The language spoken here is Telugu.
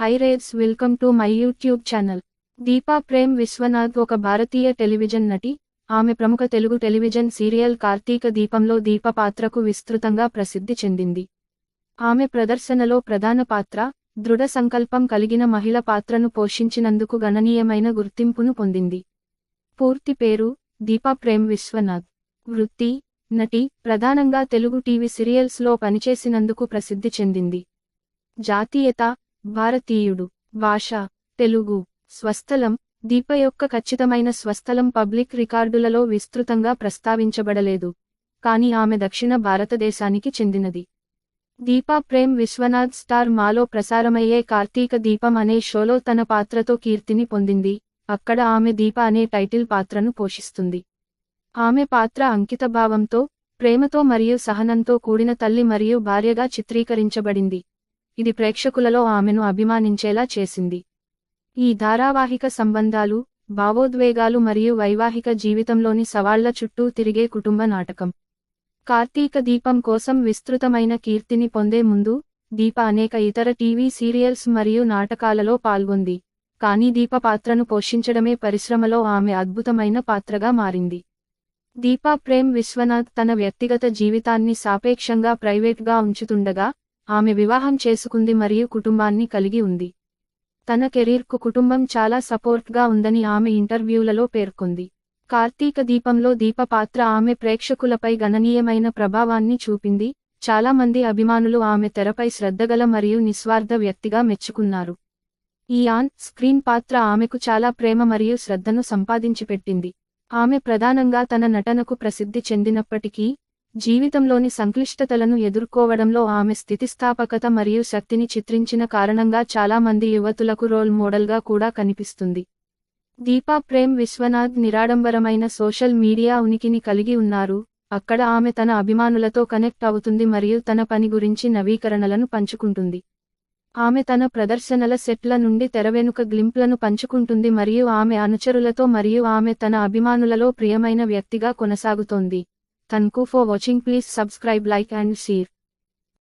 హై రేజ్ welcome to my YouTube channel. Deepa Prem Vishwanath ఒక భారతీయ టెలివిజన్ నటి. ఆమె ప్రముఖ తెలుగు టెలివిజన్ సీరియల్ కార్తీక దీపంలో దీప పాత్రకు విస్తృతంగా ప్రసిద్ధి చెందింది. ఆమె ప్రదర్శనలో ప్రధాన పాత్ర, దృఢ సంకల్పం కలిగిన మహిళ పాత్రను పోషించినందుకు గణనీయమైన గుర్తింపును పొందింది. పూర్తి పేరు దీపా ప్రేమ్ విశ్వనాథ్. వృత్తి నటి, ప్రధానంగా తెలుగు టీవీ సీరియల్స్లో పనిచేసినందుకు ప్రసిద్ధి చెందింది. జాతీయత భారతీయుడు. భాష తెలుగు. స్వస్థలం దీప యొక్క ఖచ్చితమైన స్వస్థలం పబ్లిక్ రికార్డులలో విస్తృతంగా ప్రస్తావించబడలేదు, కానీ ఆమె దక్షిణ భారతదేశానికి చెందినది. దీపా ప్రేమ్ విశ్వనాథ్ స్టార్ మాలో ప్రసారమయ్యే కార్తీక దీపం అనే షోలో తన పాత్రతో కీర్తిని పొందింది. అక్కడ ఆమె దీప అనే టైటిల్ పాత్రను పోషిస్తుంది. ఆమె పాత్ర అంకితభావంతో, ప్రేమతో మరియు సహనంతో కూడిన తల్లి మరియు భార్యగా చిత్రీకరించబడింది. ఇది ప్రేక్షకులలో ఆమెను అభిమానించేలా చేసింది. ఈ ధారావాహిక సంబంధాలు, భావోద్వేగాలు మరియు వైవాహిక జీవితంలోని సవాళ్ల చుట్టూ తిరిగే కుటుంబ నాటకం. కార్తీక దీపం కోసం విస్తృతమైన కీర్తిని పొందే ముందు, దీప అనేక ఇతర టీవీ సీరియల్స్ మరియు నాటకాలలో పాల్గొంది, కానీ దీప పాత్రను పోషించడమే పరిశ్రమలో ఆమె అద్భుతమైన పాత్రగా మారింది. దీపా ప్రేమ్ విశ్వనాథ్ తన వ్యక్తిగత జీవితాన్ని సాపేక్షంగా ప్రైవేట్గా ఉంచుతుండగా, ఆమె వివాహం చేసుకుంది మరియు కుటుంబాన్ని కలిగి ఉంది. తన కెరీర్కు కుటుంబం చాలా సపోర్ట్గా ఉందని ఆమె ఇంటర్వ్యూలలో పేర్కొంది. కార్తీక దీపంలో దీప పాత్ర ఆమె ప్రేక్షకులపై గణనీయమైన ప్రభావాన్ని చూపింది. చాలా మంది అభిమానులు ఆమె తెరపై శ్రద్ధగల మరియు నిస్వార్థ వ్యక్తిగా మెచ్చుకున్నారు. ఈ ఆన్ స్క్రీన్ పాత్ర ఆమెకు చాలా ప్రేమ మరియు శ్రద్ధను సంపాదించిపెట్టింది. ఆమె ప్రధానంగా తన నటనకు ప్రసిద్ధి చెందినప్పటికీ, జీవితంలోని సంక్లిష్టతలను ఎదుర్కోవడంలో ఆమె స్థితిస్థాపకత మరియు శక్తిని చిత్రించిన కారణంగా చాలా మంది యువతులకు రోల్ మోడల్గా కూడా కనిపిస్తుంది. దీపా ప్రేమ్ విశ్వనాథ్ నిరాడంబరమైన సోషల్ మీడియా ఉనికిని కలిగి ఉన్నారు. అక్కడ ఆమె తన అభిమానులతో కనెక్ట్ అవుతుంది మరియు తన పని గురించి నవీకరణలను పంచుకుంటుంది. ఆమె తన ప్రదర్శనల సెట్ల నుండి తెరవెనుక గ్లింప్లను పంచుకుంటుంది మరియు ఆమె అనుచరులతో మరియు ఆమె తన అభిమానులలో ప్రియమైన వ్యక్తిగా కొనసాగుతోంది. Thank you for watching. Please subscribe, like and share.